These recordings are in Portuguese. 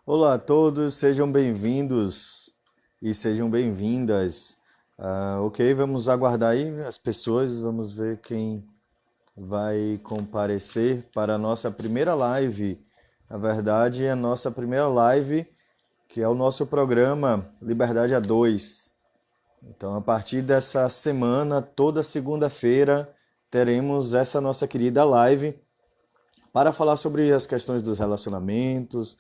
Olá a todos, sejam bem-vindos e sejam bem-vindas. Ok, vamos aguardar aí as pessoas, vamos ver quem vai comparecer para a nossa primeira live. Na verdade, a nossa primeira live, que é o nosso programa Liberdade a 2. Então, a partir dessa semana, toda segunda-feira, teremos essa nossa querida live para falar sobre as questões dos relacionamentos,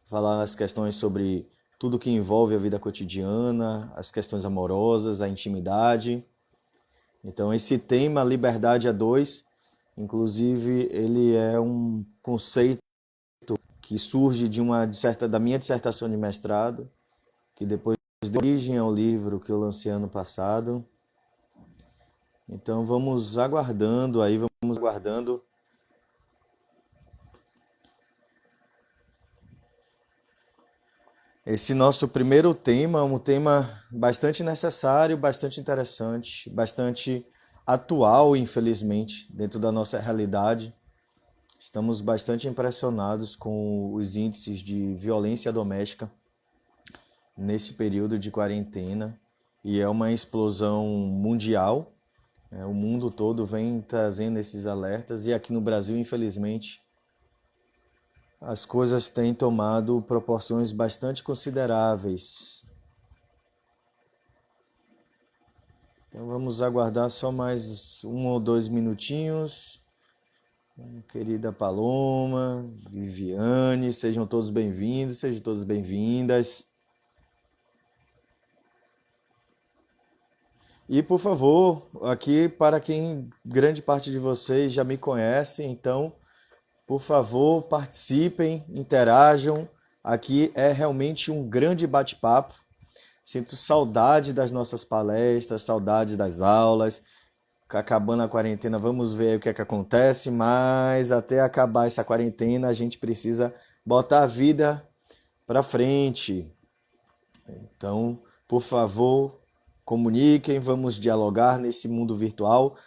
falar as questões sobre tudo que envolve a vida cotidiana, as questões amorosas, a intimidade. Então, esse tema, Liberdade a Dois, inclusive, ele é um conceito que surge da minha dissertação de mestrado, que depois deu origem ao livro que eu lancei ano passado. Então, vamos aguardando esse nosso primeiro tema, um tema bastante necessário, bastante interessante, bastante atual, infelizmente, dentro da nossa realidade. Estamos bastante impressionados com os índices de violência doméstica nesse período de quarentena e é uma explosão mundial. O mundo todo vem trazendo esses alertas e aqui no Brasil, infelizmente, as coisas têm tomado proporções bastante consideráveis. Então vamos aguardar só mais 1 ou 2 minutinhos. Querida Paloma, Viviane, sejam todos bem-vindos, sejam todas bem-vindas. E por favor, aqui para quem grande parte de vocês já me conhece, então, por favor, participem, interajam. Aqui é realmente um grande bate-papo. Sinto saudade das nossas palestras, saudade das aulas. Acabando a quarentena, vamos ver o que é que acontece, mas até acabar essa quarentena, a gente precisa botar a vida para frente. Então, por favor, comuniquem, vamos dialogar nesse mundo virtual.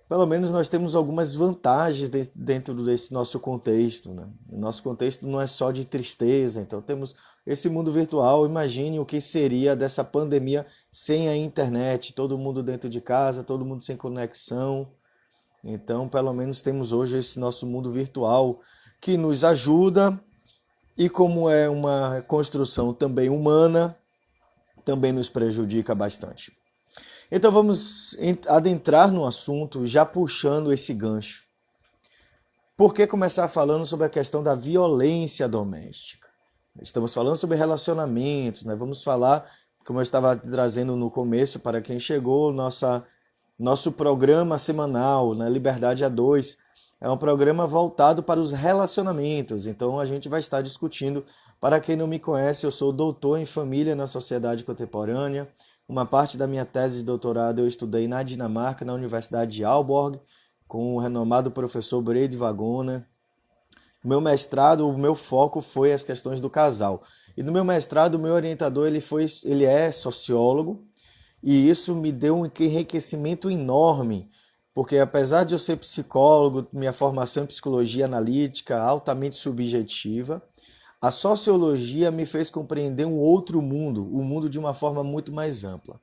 Pelo menos nós temos algumas vantagens dentro desse nosso contexto, né? O nosso contexto não é só de tristeza, então temos esse mundo virtual. Imagine o que seria dessa pandemia sem a internet, todo mundo dentro de casa, todo mundo sem conexão. Então, pelo menos temos hoje esse nosso mundo virtual que nos ajuda e como é uma construção também humana, também nos prejudica bastante. Então vamos adentrar no assunto já puxando esse gancho. Por que começar falando sobre a questão da violência doméstica? Estamos falando sobre relacionamentos, né? Vamos falar, como eu estava trazendo no começo, para quem chegou, nosso programa semanal, né? Liberdade a 2, é um programa voltado para os relacionamentos. Então a gente vai estar discutindo. Para quem não me conhece, eu sou doutor em família na sociedade contemporânea. Uma parte da minha tese de doutorado eu estudei na Dinamarca, na Universidade de Aalborg, com o renomado professor Brede Wagona. O meu mestrado, o meu foco foi as questões do casal. E no meu mestrado, o meu orientador ele é sociólogo, e isso me deu um enriquecimento enorme, porque apesar de eu ser psicólogo, minha formação em psicologia analítica altamente subjetiva, a sociologia me fez compreender um outro mundo, o mundo de uma forma muito mais ampla.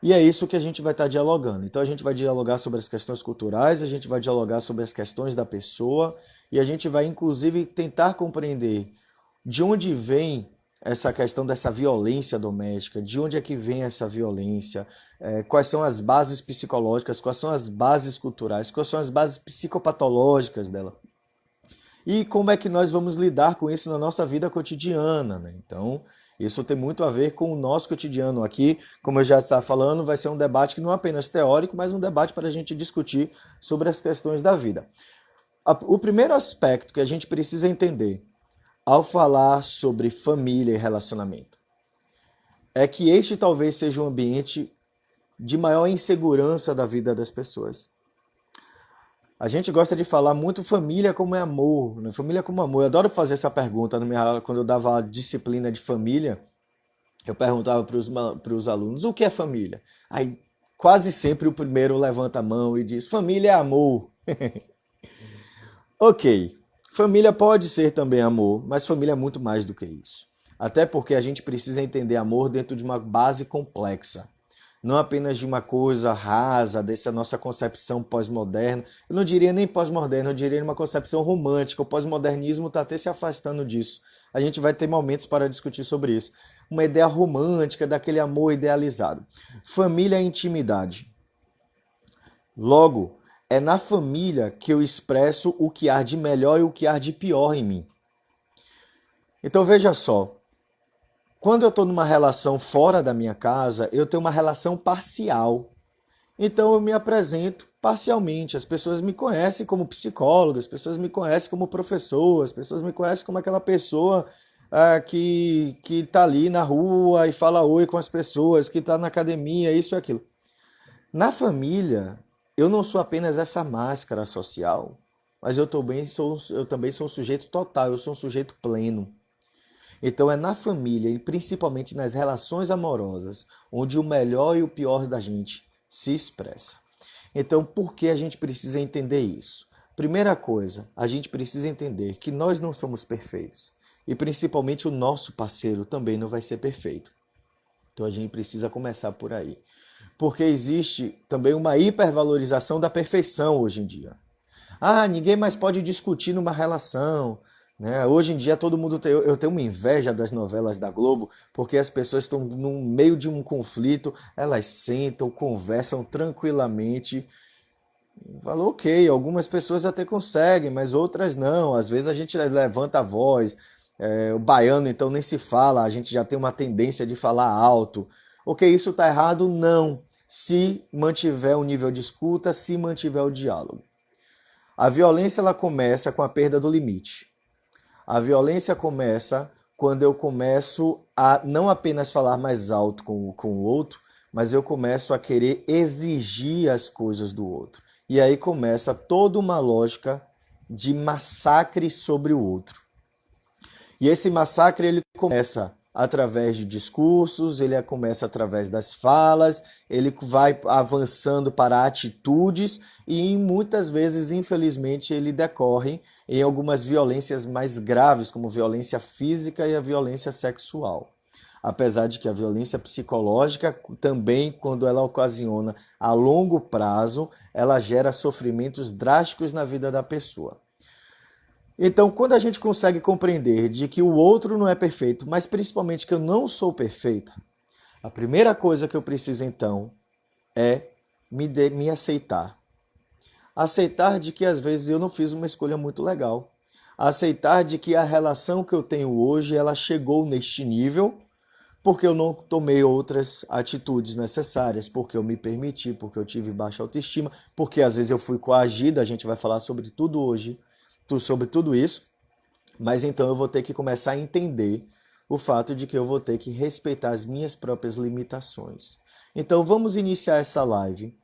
E é isso que a gente vai estar dialogando. Então a gente vai dialogar sobre as questões culturais, a gente vai dialogar sobre as questões da pessoa e a gente vai inclusive tentar compreender de onde vem essa questão dessa violência doméstica, de onde é que vem essa violência, quais são as bases psicológicas, quais são as bases culturais, quais são as bases psicopatológicas dela. E como é que nós vamos lidar com isso na nossa vida cotidiana, né? Então, isso tem muito a ver com o nosso cotidiano. Aqui, como eu já estava falando, vai ser um debate que não é apenas teórico, mas um debate para a gente discutir sobre as questões da vida. O primeiro aspecto que a gente precisa entender ao falar sobre família e relacionamento é que este talvez seja um ambiente de maior insegurança da vida das pessoas. A gente gosta de falar muito família como é amor, né? Família como amor. Eu adoro fazer essa pergunta na minha aula, quando eu dava a disciplina de família, eu perguntava para os alunos, o que é família? Aí quase sempre o primeiro levanta a mão e diz, família é amor. Ok, Família pode ser também amor, mas família é muito mais do que isso. Até porque a gente precisa entender amor dentro de uma base complexa. Não apenas de uma coisa rasa, dessa nossa concepção pós-moderna. Eu não diria nem pós-moderna, eu diria uma concepção romântica. O pós-modernismo está até se afastando disso. A gente vai ter momentos para discutir sobre isso. Uma ideia romântica daquele amor idealizado. Família é intimidade. Logo, é na família que eu expresso o que há de melhor e o que há de pior em mim. Então veja só, quando eu estou numa relação fora da minha casa, eu tenho uma relação parcial. Então eu me apresento parcialmente. As pessoas me conhecem como psicólogo, as pessoas me conhecem como professor, as pessoas me conhecem como aquela pessoa que está ali na rua e fala oi com as pessoas, que está na academia, isso e aquilo. Na família, eu não sou apenas essa máscara social, mas eu também sou um sujeito total, eu sou um sujeito pleno. Então é na família e principalmente nas relações amorosas onde o melhor e o pior da gente se expressa. Então por que a gente precisa entender isso? Primeira coisa, a gente precisa entender que nós não somos perfeitos e principalmente o nosso parceiro também não vai ser perfeito. Então a gente precisa começar por aí. Porque existe também uma hipervalorização da perfeição hoje em dia. Ah, ninguém mais pode discutir numa relação, né? Hoje em dia todo mundo tem, eu tenho uma inveja das novelas da Globo, porque as pessoas estão no meio de um conflito, elas sentam, conversam tranquilamente. Falou, ok, algumas pessoas até conseguem, mas outras não. Às vezes a gente levanta a voz, o baiano então nem se fala, a gente já tem uma tendência de falar alto. Ok, isso está errado? Não. Se mantiver o nível de escuta, se mantiver o diálogo. A violência ela começa com a perda do limite. A violência começa quando eu começo a não apenas falar mais alto com o outro, mas eu começo a querer exigir as coisas do outro. E aí começa toda uma lógica de massacre sobre o outro. E esse massacre ele começa através de discursos, ele começa através das falas, ele vai avançando para atitudes e muitas vezes, infelizmente, ele decorre em algumas violências mais graves, como violência física e a violência sexual. Apesar de que a violência psicológica também, quando ela ocasiona a longo prazo, ela gera sofrimentos drásticos na vida da pessoa. Então, quando a gente consegue compreender de que o outro não é perfeito, mas principalmente que eu não sou perfeita, a primeira coisa que eu preciso então é me aceitar. Aceitar de que às vezes eu não fiz uma escolha muito legal. Aceitar de que a relação que eu tenho hoje, ela chegou neste nível porque eu não tomei outras atitudes necessárias, porque eu me permiti, porque eu tive baixa autoestima, porque às vezes eu fui coagida, a gente vai falar sobre tudo hoje, sobre tudo isso, mas então eu vou ter que começar a entender o fato de que eu vou ter que respeitar as minhas próprias limitações. Então vamos iniciar essa live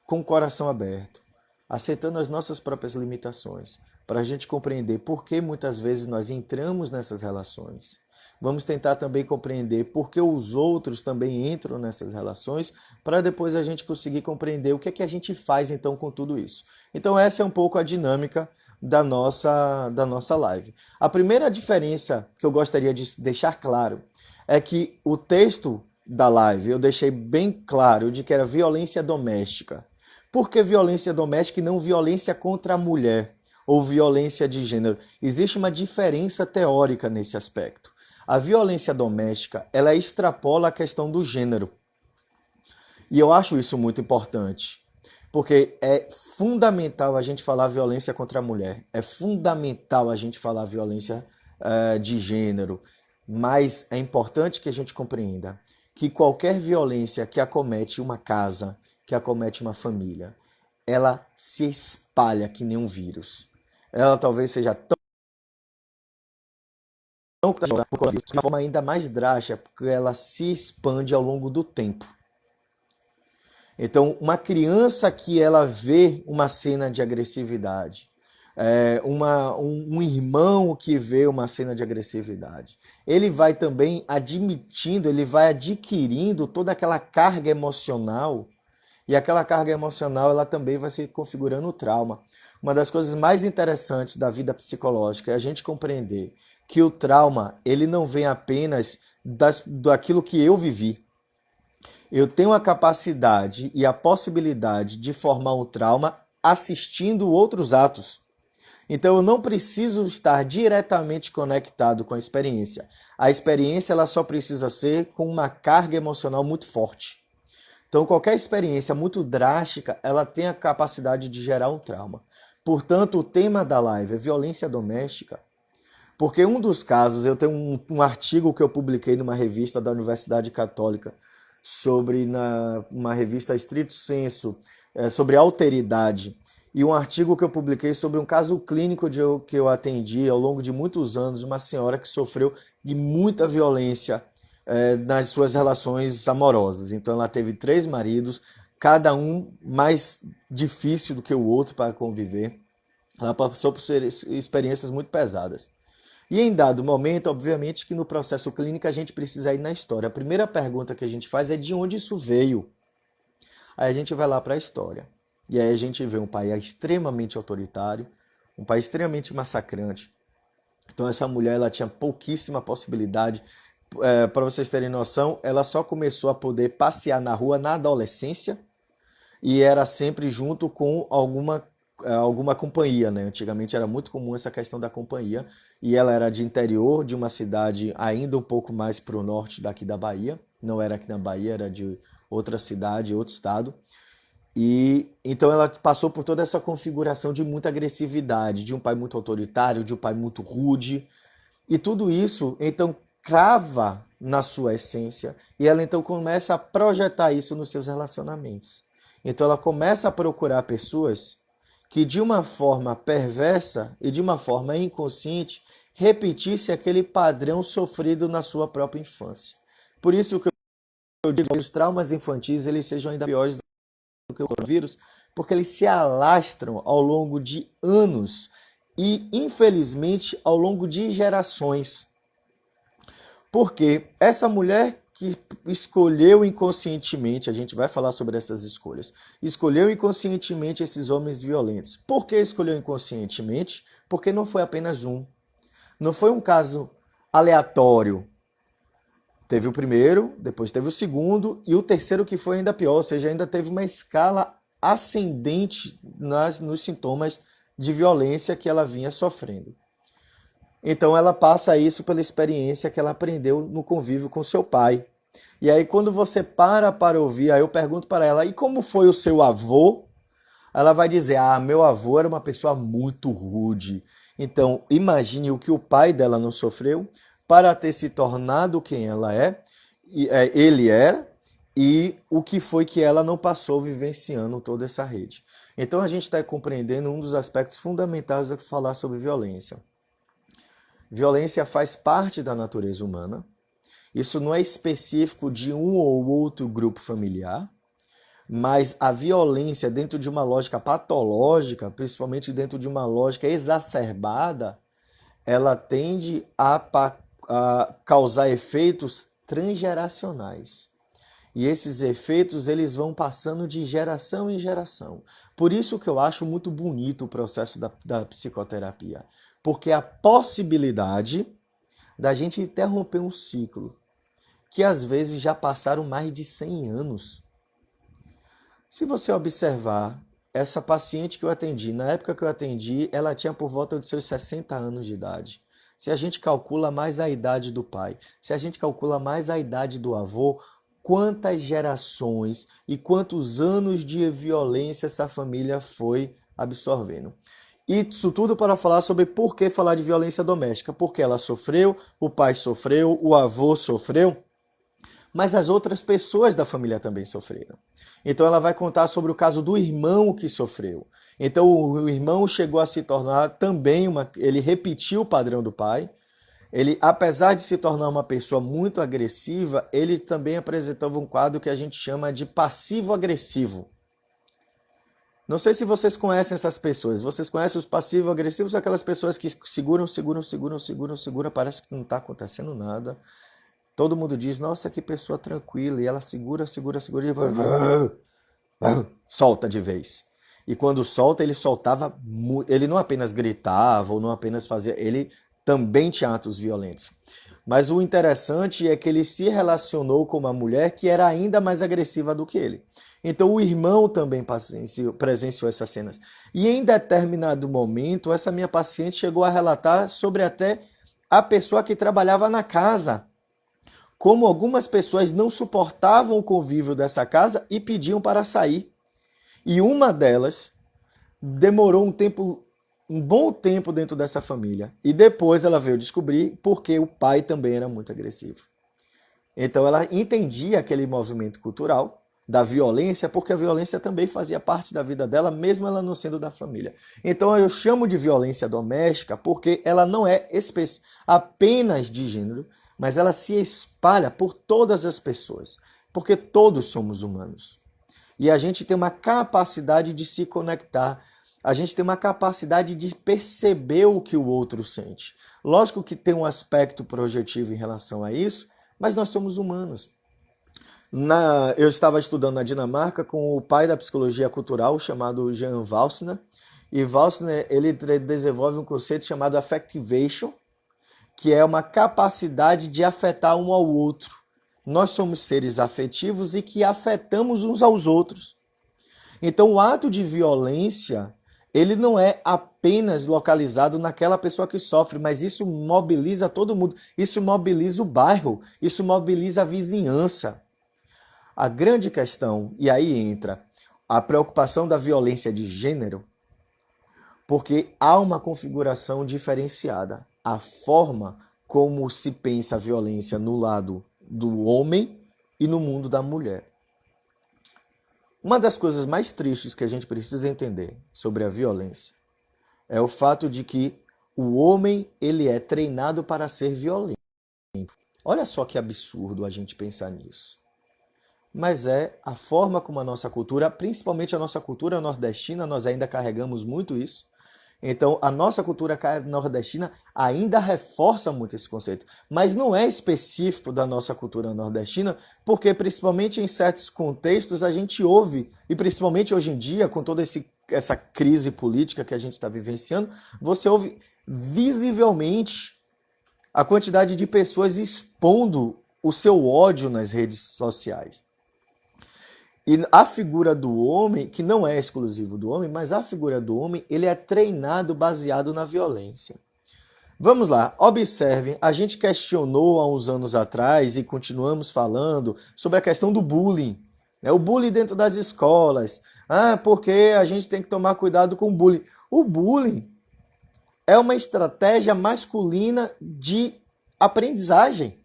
com o coração aberto, aceitando as nossas próprias limitações, para a gente compreender por que muitas vezes nós entramos nessas relações. Vamos tentar também compreender por que os outros também entram nessas relações, para depois a gente conseguir compreender o que é que a gente faz então com tudo isso. Então essa é um pouco a dinâmica da nossa live. A primeira diferença que eu gostaria de deixar claro é que o texto da live eu deixei bem claro de que era violência doméstica. Por que violência doméstica e não violência contra a mulher ou violência de gênero? Existe uma diferença teórica nesse aspecto. A violência doméstica, ela extrapola a questão do gênero. E eu acho isso muito importante. Porque é fundamental a gente falar violência contra a mulher. É fundamental a gente falar violência de gênero. Mas é importante que a gente compreenda que qualquer violência que acomete uma casa, que acomete uma família, ela se espalha que nem um vírus. Ela talvez seja tão de uma forma ainda mais drástica, porque ela se expande ao longo do tempo. Então, uma criança que ela vê uma cena de agressividade, um irmão que vê uma cena de agressividade, ele vai também admitindo, ele vai adquirindo toda aquela carga emocional, e aquela carga emocional ela também vai se configurando o trauma. Uma das coisas mais interessantes da vida psicológica é a gente compreender que o trauma, ele não vem apenas daquilo que eu vivi. Eu tenho a capacidade e a possibilidade de formar um trauma assistindo outros atos. Então eu não preciso estar diretamente conectado com a experiência. A experiência ela só precisa ser com uma carga emocional muito forte. Então qualquer experiência muito drástica, ela tem a capacidade de gerar um trauma. Portanto, o tema da live é violência doméstica, porque um dos casos, eu tenho um artigo que eu publiquei numa revista da Universidade Católica, uma revista Stricto Sensu, sobre alteridade, e um artigo que eu publiquei sobre um caso clínico que eu atendi ao longo de muitos anos, uma senhora que sofreu de muita violência nas suas relações amorosas. Então ela teve 3 maridos, cada um mais difícil do que o outro para conviver. Ela passou por experiências muito pesadas. E em dado momento, obviamente que no processo clínico a gente precisa ir na história. A primeira pergunta que a gente faz é de onde isso veio. Aí a gente vai lá para a história. E aí a gente vê um pai extremamente autoritário, um pai extremamente massacrante. Então essa mulher ela tinha pouquíssima possibilidade. Para vocês terem noção, ela só começou a poder passear na rua na adolescência e era sempre junto com alguma companhia, né? Antigamente era muito comum essa questão da companhia e ela era de interior de uma cidade ainda um pouco mais para o norte daqui da Bahia. Não era aqui na Bahia, era de outra cidade, outro estado. E então ela passou por toda essa configuração de muita agressividade, de um pai muito autoritário, de um pai muito rude. E tudo isso, então, crava na sua essência e ela então começa a projetar isso nos seus relacionamentos. Então ela começa a procurar pessoas que de uma forma perversa e de uma forma inconsciente repetisse aquele padrão sofrido na sua própria infância. Por isso que eu digo que os traumas infantis eles sejam ainda piores do que o coronavírus, porque eles se alastram ao longo de anos e, infelizmente, ao longo de gerações. Porque essa mulher que escolheu inconscientemente, a gente vai falar sobre essas escolhas, escolheu inconscientemente esses homens violentos. Por que escolheu inconscientemente? Porque não foi apenas um. Não foi um caso aleatório. Teve o primeiro, depois teve o segundo e o terceiro que foi ainda pior, ou seja, ainda teve uma escala ascendente nos sintomas de violência que ela vinha sofrendo. Então ela passa isso pela experiência que ela aprendeu no convívio com seu pai. E aí quando você para ouvir, aí eu pergunto para ela, e como foi o seu avô? Ela vai dizer, meu avô era uma pessoa muito rude. Então imagine o que o pai dela não sofreu para ter se tornado quem ela ele era, e o que foi que ela não passou vivenciando toda essa rede. Então a gente está compreendendo um dos aspectos fundamentais de falar sobre violência. Violência faz parte da natureza humana. Isso não é específico de um ou outro grupo familiar, mas a violência dentro de uma lógica patológica, principalmente dentro de uma lógica exacerbada, ela tende a causar efeitos transgeracionais. E esses efeitos eles vão passando de geração em geração. Por isso que eu acho muito bonito o processo da psicoterapia. Porque a possibilidade da gente interromper um ciclo que às vezes já passaram mais de 100 anos. Se você observar, essa paciente que eu atendi, na época que eu atendi, ela tinha por volta de seus 60 anos de idade. Se a gente calcula mais a idade do pai, se a gente calcula mais a idade do avô, quantas gerações e quantos anos de violência essa família foi absorvendo. Isso tudo para falar sobre por que falar de violência doméstica. Porque ela sofreu, o pai sofreu, o avô sofreu, mas as outras pessoas da família também sofreram. Então ela vai contar sobre o caso do irmão que sofreu. Então o irmão chegou a se tornar também ele repetiu o padrão do pai. Ele, apesar de se tornar uma pessoa muito agressiva, ele também apresentava um quadro que a gente chama de passivo-agressivo. Não sei se vocês conhecem essas pessoas. Vocês conhecem os passivo-agressivos? São aquelas pessoas que seguram, parece que não está acontecendo nada. Todo mundo diz, nossa, que pessoa tranquila. E ela segura, e solta de vez. E quando solta, ele soltava, ele não apenas gritava ou não apenas fazia, ele também tinha atos violentos. Mas o interessante é que ele se relacionou com uma mulher que era ainda mais agressiva do que ele. Então o irmão também presenciou essas cenas. E em determinado momento, essa minha paciente chegou a relatar sobre até a pessoa que trabalhava na casa. Como algumas pessoas não suportavam o convívio dessa casa e pediam para sair. E uma delas demorou um bom tempo dentro dessa família. E depois ela veio descobrir porque o pai também era muito agressivo. Então ela entendia aquele movimento cultural da violência, porque a violência também fazia parte da vida dela, mesmo ela não sendo da família. Então eu chamo de violência doméstica porque ela não é apenas de gênero, mas ela se espalha por todas as pessoas, porque todos somos humanos. E a gente tem uma capacidade de se conectar, a gente tem uma capacidade de perceber o que o outro sente. Lógico que tem um aspecto projetivo em relação a isso, mas nós somos humanos. Eu estava estudando na Dinamarca com o pai da psicologia cultural, chamado Jean Valsner, e Valsner ele desenvolve um conceito chamado affectivation, que é uma capacidade de afetar um ao outro. Nós somos seres afetivos e que afetamos uns aos outros. Então o ato de violência, ele não é apenas localizado naquela pessoa que sofre, mas isso mobiliza todo mundo, isso mobiliza o bairro, isso mobiliza a vizinhança. A grande questão, e aí entra a preocupação da violência de gênero, porque há uma configuração diferenciada. A forma como se pensa a violência no lado do homem e no mundo da mulher. Uma das coisas mais tristes que a gente precisa entender sobre a violência é o fato de que o homem ele é treinado para ser violento. Olha só que absurdo a gente pensar nisso. Mas é a forma como a nossa cultura, principalmente a nossa cultura nordestina, nós ainda carregamos muito isso. Então, a nossa cultura nordestina ainda reforça muito esse conceito. Mas não é específico da nossa cultura nordestina, porque principalmente em certos contextos a gente ouve, e principalmente hoje em dia, com toda essa crise política que a gente está vivenciando, você ouve visivelmente a quantidade de pessoas expondo o seu ódio nas redes sociais. E a figura do homem, que não é exclusivo do homem, mas a figura do homem, ele é treinado baseado na violência. Vamos lá, observem, a gente questionou há uns anos atrás e continuamos falando sobre a questão do bullying. O bullying dentro das escolas. Porque a gente tem que tomar cuidado com o bullying. O bullying é uma estratégia masculina de aprendizagem.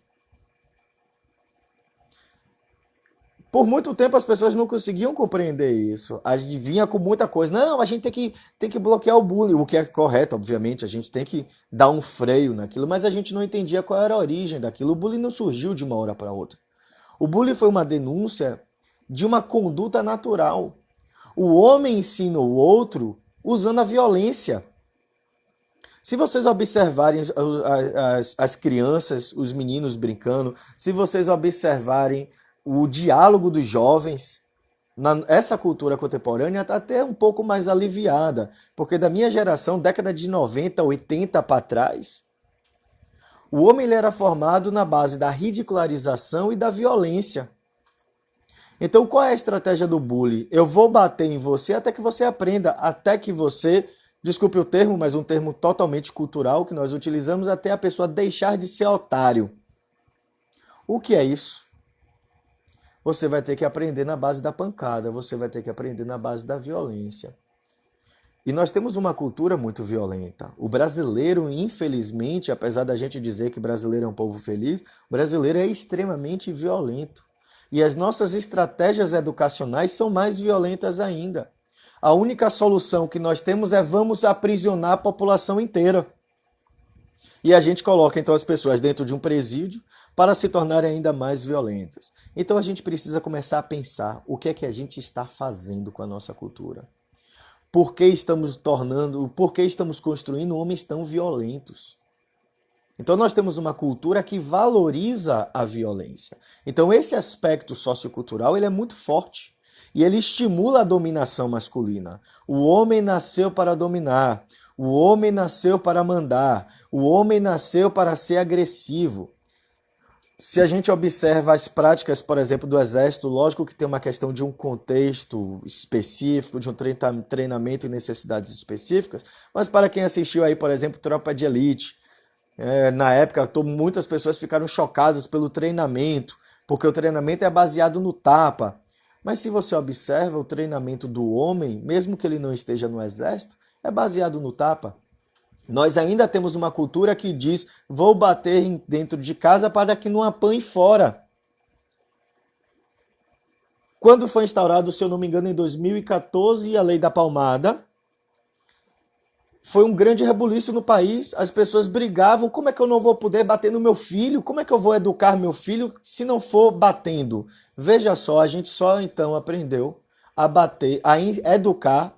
Por muito tempo as pessoas não conseguiam compreender isso. A gente vinha com muita coisa. Não, a gente tem que bloquear o bullying, o que é correto, obviamente. A gente tem que dar um freio naquilo, mas a gente não entendia qual era a origem daquilo. O bullying não surgiu de uma hora para outra. O bullying foi uma denúncia de uma conduta natural. O homem ensina o outro usando a violência. Se vocês observarem as crianças, os meninos brincando, se vocês observarem o diálogo dos jovens, essa cultura contemporânea está até um pouco mais aliviada, porque da minha geração, década de 90, 80 para trás, o homem ele era formado na base da ridicularização e da violência. Então qual é a estratégia do bullying? Eu vou bater em você até que você aprenda, até que você, desculpe o termo, mas um termo totalmente cultural que nós utilizamos, até a pessoa deixar de ser otário. O que é isso? Você vai ter que aprender na base da pancada, você vai ter que aprender na base da violência. E nós temos uma cultura muito violenta. O brasileiro, infelizmente, apesar da gente dizer que brasileiro é um povo feliz, o brasileiro é extremamente violento. E as nossas estratégias educacionais são mais violentas ainda. A única solução que nós temos é vamos aprisionar a população inteira. E a gente coloca então as pessoas dentro de um presídio para se tornarem ainda mais violentas. Então a gente precisa começar a pensar o que é que a gente está fazendo com a nossa cultura. Por que estamos construindo homens tão violentos? Então nós temos uma cultura que valoriza a violência. Então esse aspecto sociocultural ele é muito forte. e ele estimula a dominação masculina. O homem nasceu para dominar, o homem nasceu para mandar, o homem nasceu para ser agressivo. Se a gente observa as práticas, por exemplo, do exército, lógico que tem uma questão de um contexto específico, de um treinamento e necessidades específicas, mas para quem assistiu aí, por exemplo, Tropa de Elite, na época muitas pessoas ficaram chocadas pelo treinamento, porque o treinamento é baseado no tapa. Mas se você observa o treinamento do homem, mesmo que ele não esteja no exército, é baseado no tapa. Nós ainda temos uma cultura que diz: vou bater dentro de casa para que não apanhe fora. Quando foi instaurado, se eu não me engano, em 2014, a lei da palmada, foi um grande rebuliço no país. As pessoas brigavam: como é que eu não vou poder bater no meu filho? Como é que eu vou educar meu filho se não for batendo? Veja só, a gente só então aprendeu a bater, a educar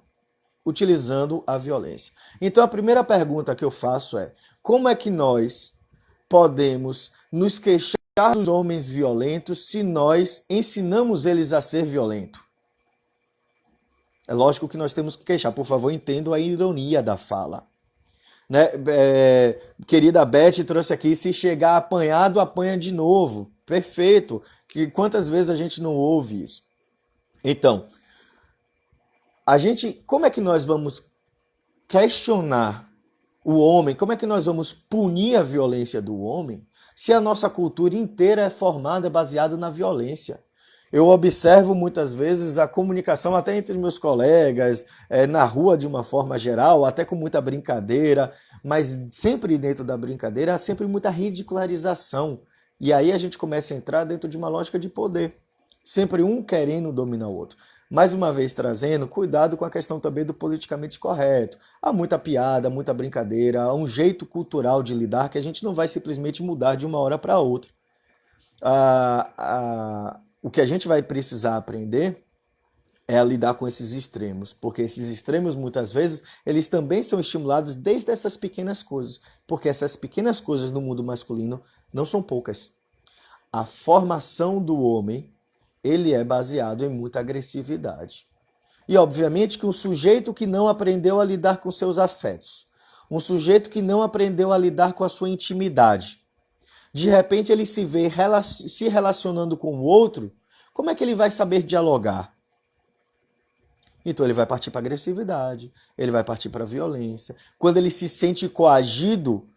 utilizando a violência. Então a primeira pergunta que eu faço é: como é que nós podemos nos queixar dos homens violentos se nós ensinamos eles a ser violentos? É lógico que nós temos que queixar. Por favor, entendo a ironia da fala. Né? Querida Beth trouxe aqui: se chegar apanhado, apanha de novo. Perfeito. Quantas vezes a gente não ouve isso? Então, como é que nós vamos questionar o homem? Como é que nós vamos punir a violência do homem se a nossa cultura inteira é formada, baseada na violência? Eu observo muitas vezes a comunicação até entre meus colegas, na rua de uma forma geral, até com muita brincadeira, mas sempre dentro da brincadeira há sempre muita ridicularização. E aí a gente começa a entrar dentro de uma lógica de poder, sempre um querendo dominar o outro. Mais uma vez trazendo cuidado com a questão também do politicamente correto. Há muita piada, muita brincadeira, há um jeito cultural de lidar que a gente não vai simplesmente mudar de uma hora para outra. O que a gente vai precisar aprender é a lidar com esses extremos, porque esses extremos muitas vezes eles também são estimulados desde essas pequenas coisas, porque essas pequenas coisas no mundo masculino não são poucas. A formação do homem, ele é baseado em muita agressividade. E obviamente que um sujeito que não aprendeu a lidar com seus afetos, um sujeito que não aprendeu a lidar com a sua intimidade, de repente ele se vê se relacionando com o outro, como é que ele vai saber dialogar? Então ele vai partir para a agressividade, ele vai partir para a violência. Quando ele se sente coagido,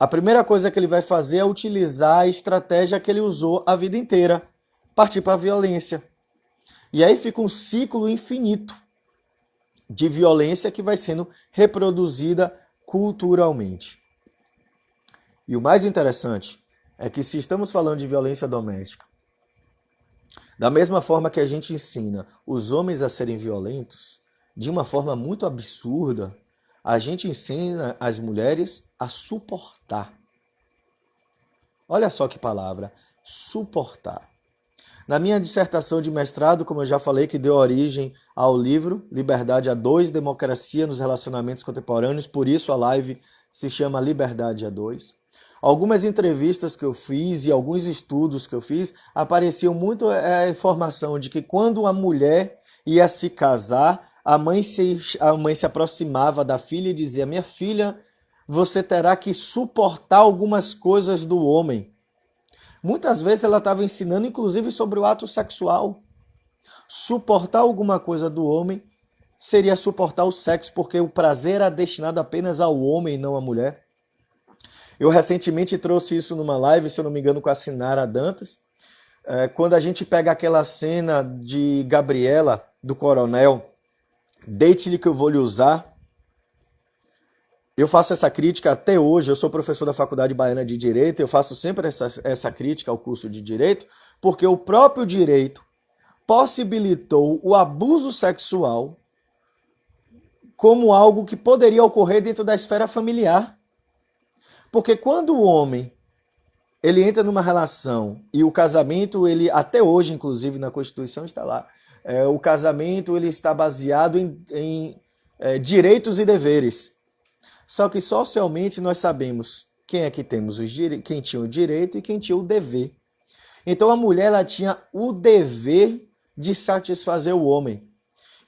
a primeira coisa que ele vai fazer é utilizar a estratégia que ele usou a vida inteira, partir para a violência. E aí fica um ciclo infinito de violência que vai sendo reproduzida culturalmente. E o mais interessante é que, se estamos falando de violência doméstica, da mesma forma que a gente ensina os homens a serem violentos, de uma forma muito absurda, a gente ensina as mulheres a suportar. Olha só que palavra, suportar. Na minha dissertação de mestrado, como eu já falei, que deu origem ao livro Liberdade a Dois, Democracia nos Relacionamentos Contemporâneos, por isso a live se chama Liberdade a Dois. Algumas entrevistas que eu fiz e alguns estudos que eu fiz, apareciam muito a informação de que quando a mulher ia se casar, a mãe se aproximava da filha e dizia: minha filha, você terá que suportar algumas coisas do homem. Muitas vezes ela estava ensinando, inclusive, sobre o ato sexual. Suportar alguma coisa do homem seria suportar o sexo, porque o prazer era destinado apenas ao homem e não à mulher. Eu recentemente trouxe isso numa live, se eu não me engano, com a Sinara Dantas. Quando a gente pega aquela cena de Gabriela, do Coronel, deite-lhe que eu vou lhe usar. Eu faço essa crítica até hoje, eu sou professor da Faculdade Baiana de Direito, eu faço sempre essa crítica ao curso de Direito, porque o próprio direito possibilitou o abuso sexual como algo que poderia ocorrer dentro da esfera familiar. Porque quando o homem ele entra numa relação e o casamento, ele até hoje, inclusive na Constituição está lá, o casamento ele está baseado em direitos e deveres. Só que socialmente nós sabemos quem é que temos quem tinha o direito e quem tinha o dever. Então a mulher ela tinha o dever de satisfazer o homem.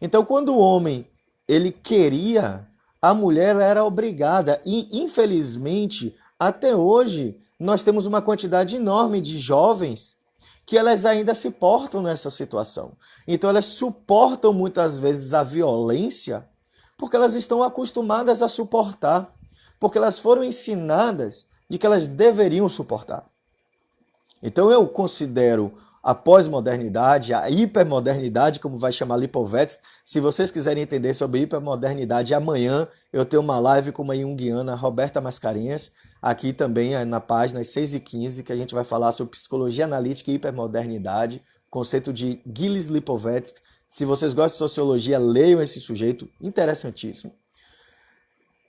Então, quando o homem ele queria, a mulher era obrigada. E, infelizmente, até hoje, nós temos uma quantidade enorme de jovens que elas ainda se portam nessa situação. Então, elas suportam muitas vezes a violência porque elas estão acostumadas a suportar, porque elas foram ensinadas de que elas deveriam suportar. Então, eu considero a pós-modernidade, a hipermodernidade, como vai chamar Lipovetsky. Se vocês quiserem entender sobre hipermodernidade, amanhã eu tenho uma live com uma junguiana, Roberta Mascarenhas, aqui também na página às 6h15, que a gente vai falar sobre psicologia analítica e hipermodernidade, conceito de Gilles Lipovetsky. Se vocês gostam de sociologia, leiam esse sujeito, interessantíssimo.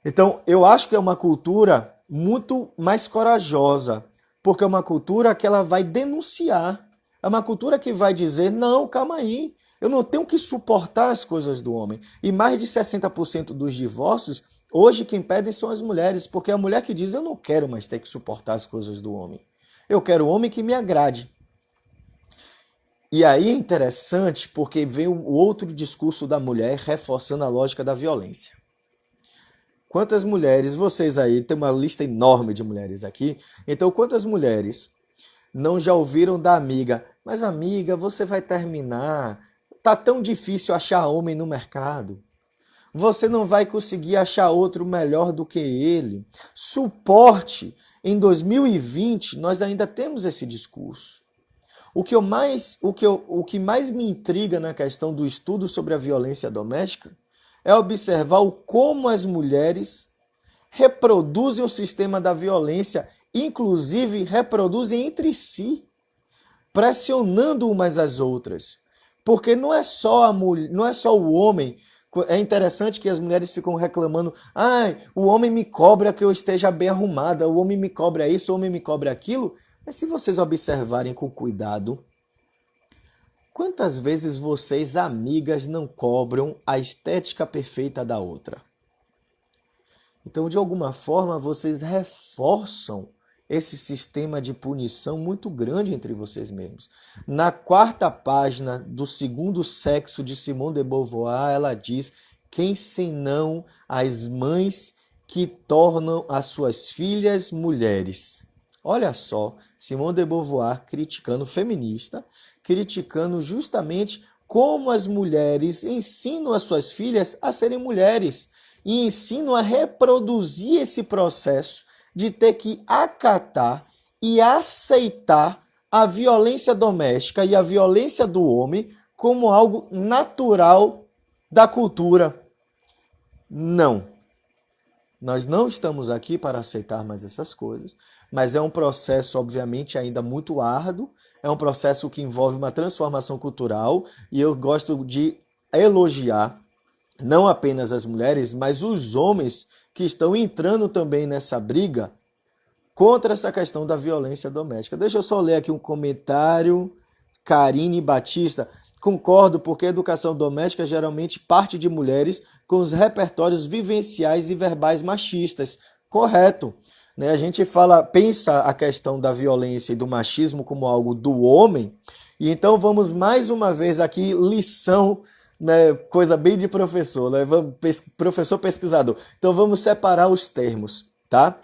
Então, eu acho que é uma cultura muito mais corajosa, porque é uma cultura que ela vai denunciar. É uma cultura que vai dizer, não, calma aí, eu não tenho que suportar as coisas do homem. E mais de 60% dos divórcios, hoje quem pedem são as mulheres, porque é a mulher que diz, eu não quero mais ter que suportar as coisas do homem. Eu quero um homem que me agrade. E aí é interessante porque vem o outro discurso da mulher reforçando a lógica da violência. Quantas mulheres, vocês aí, tem uma lista enorme de mulheres aqui, então quantas mulheres não já ouviram da amiga, mas amiga, você vai terminar, tá tão difícil achar homem no mercado, você não vai conseguir achar outro melhor do que ele. Suporte, em 2020 nós ainda temos esse discurso. O que mais me intriga na questão do estudo sobre a violência doméstica é observar como as mulheres reproduzem o sistema da violência, inclusive reproduzem entre si, pressionando umas às outras. Porque não é só a mulher, não é só o homem. É interessante que as mulheres ficam reclamando, o homem me cobra que eu esteja bem arrumada, o homem me cobra isso, o homem me cobra aquilo. Mas se vocês observarem com cuidado, quantas vezes vocês, amigas, não cobram a estética perfeita da outra? Então, de alguma forma, vocês reforçam esse sistema de punição muito grande entre vocês mesmos. Na 4ª página do Segundo Sexo de Simone de Beauvoir, ela diz: quem senão as mães que tornam as suas filhas mulheres? Olha só, Simone de Beauvoir criticando feminista, criticando justamente como as mulheres ensinam as suas filhas a serem mulheres e ensinam a reproduzir esse processo de ter que acatar e aceitar a violência doméstica e a violência do homem como algo natural da cultura. Não. Nós não estamos aqui para aceitar mais essas coisas, mas é um processo, obviamente, ainda muito árduo, é um processo que envolve uma transformação cultural, e eu gosto de elogiar não apenas as mulheres, mas os homens que estão entrando também nessa briga contra essa questão da violência doméstica. Deixa eu só ler aqui um comentário. Karine Batista: concordo, porque a educação doméstica geralmente parte de mulheres com os repertórios vivenciais e verbais machistas. Correto. A gente pensa a questão da violência e do machismo como algo do homem, e então vamos mais uma vez aqui, lição, coisa bem de professor, professor pesquisador. Então vamos separar os termos, tá?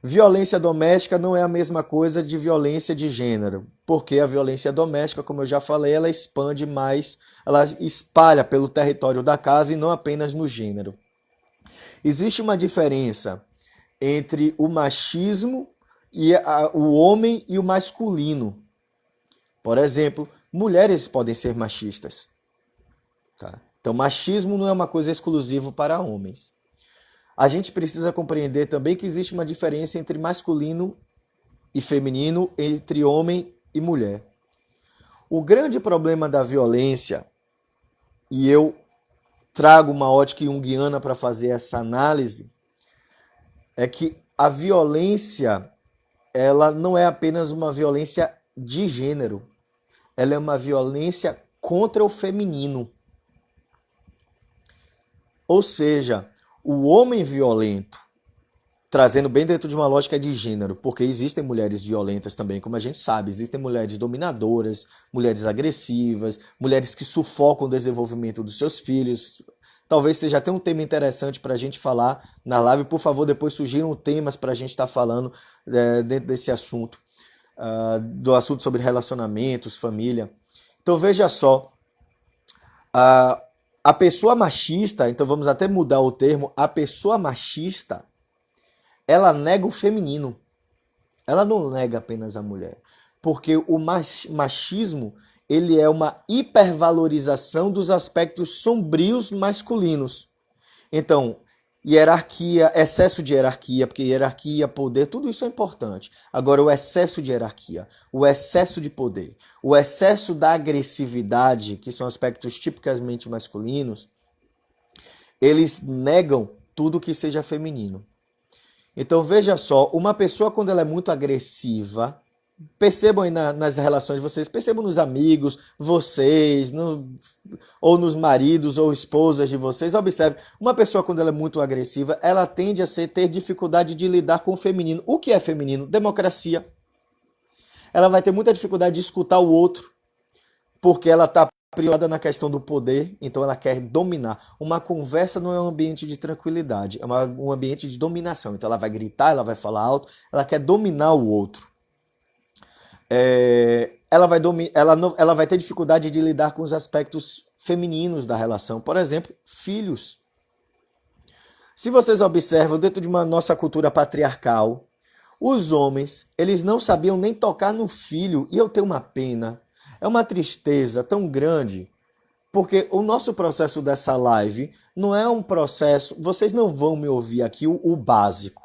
Violência doméstica não é a mesma coisa de violência de gênero, porque a violência doméstica, como eu já falei, ela expande mais, ela espalha pelo território da casa e não apenas no gênero. Existe uma diferença entre o machismo e o homem e o masculino. Por exemplo, mulheres podem ser machistas. Tá? Então, machismo não é uma coisa exclusiva para homens. A gente precisa compreender também que existe uma diferença entre masculino e feminino, entre homem e mulher. O grande problema da violência, e eu trago uma ótica junguiana para fazer essa análise, é que a violência, ela não é apenas uma violência de gênero, ela é uma violência contra o feminino. Ou seja, o homem violento, trazendo bem dentro de uma lógica de gênero, porque existem mulheres violentas também, como a gente sabe, existem mulheres dominadoras, mulheres agressivas, mulheres que sufocam o desenvolvimento dos seus filhos. Talvez seja até um tema interessante para a gente falar na live. Por favor, depois sugiram temas para a gente estar falando dentro desse assunto, do assunto sobre relacionamentos, família. Então veja só, a pessoa machista, então vamos até mudar o termo, a pessoa machista, ela nega o feminino. Ela não nega apenas a mulher. Porque o machismo, ele é uma hipervalorização dos aspectos sombrios masculinos. Então, hierarquia, excesso de hierarquia, porque hierarquia, poder, tudo isso é importante. Agora, o excesso de hierarquia, o excesso de poder, o excesso da agressividade, que são aspectos tipicamente masculinos, eles negam tudo que seja feminino. Então veja só, uma pessoa quando ela é muito agressiva, percebam aí nas relações de vocês, percebam nos amigos, vocês, ou nos maridos ou esposas de vocês, observe, uma pessoa quando ela é muito agressiva, ela tende a ter dificuldade de lidar com o feminino. O que é feminino? Democracia. Ela vai ter muita dificuldade de escutar o outro, porque ela está privada na questão do poder, então ela quer dominar. Uma conversa não é um ambiente de tranquilidade, é um ambiente de dominação. Então ela vai gritar, ela vai falar alto, ela quer dominar o outro. Ela vai ter dificuldade de lidar com os aspectos femininos da relação. Por exemplo, filhos. Se vocês observam, dentro de uma nossa cultura patriarcal, os homens, eles não sabiam nem tocar no filho, e eu tenho uma pena. É uma tristeza tão grande, porque o nosso processo dessa live não é um processo... Vocês não vão me ouvir aqui o básico.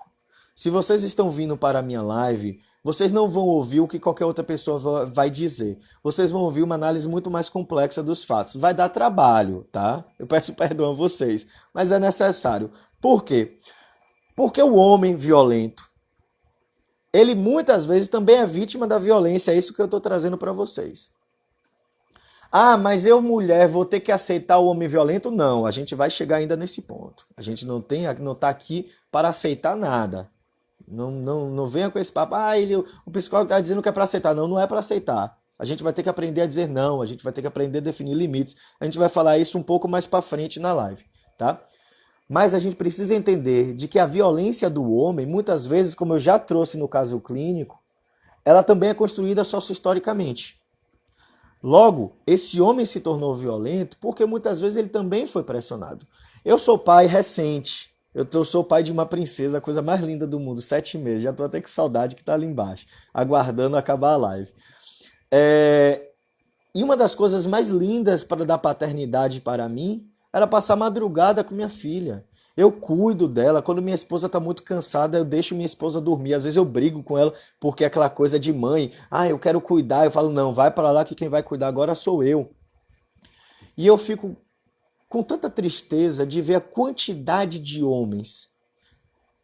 Se vocês estão vindo para a minha live, vocês não vão ouvir o que qualquer outra pessoa vai dizer. Vocês vão ouvir uma análise muito mais complexa dos fatos. Vai dar trabalho, tá? Eu peço perdão a vocês, mas é necessário. Por quê? Porque o homem violento, ele muitas vezes também é vítima da violência. É isso que eu estou trazendo para vocês. Ah, mas eu, mulher, vou ter que aceitar o homem violento? Não, a gente vai chegar ainda nesse ponto. A gente não está aqui para aceitar nada. Não venha com esse papo. Ah, o psicólogo está dizendo que é para aceitar. Não, não é para aceitar. A gente vai ter que aprender a dizer não, a gente vai ter que aprender a definir limites. A gente vai falar isso um pouco mais para frente na live, tá? Mas a gente precisa entender de que a violência do homem, muitas vezes, como eu já trouxe no caso clínico, ela também é construída sócio-historicamente. Logo, esse homem se tornou violento porque muitas vezes ele também foi pressionado. Eu sou pai recente, eu sou pai de uma princesa, a coisa mais linda do mundo, 7 meses, já estou até com saudade que está ali embaixo, aguardando acabar a live. E uma das coisas mais lindas da paternidade para mim era passar madrugada com minha filha. Eu cuido dela. Quando minha esposa está muito cansada, eu deixo minha esposa dormir. Às vezes eu brigo com ela porque é aquela coisa de mãe. Ah, eu quero cuidar. Eu falo, não, vai para lá que quem vai cuidar agora sou eu. E eu fico com tanta tristeza de ver a quantidade de homens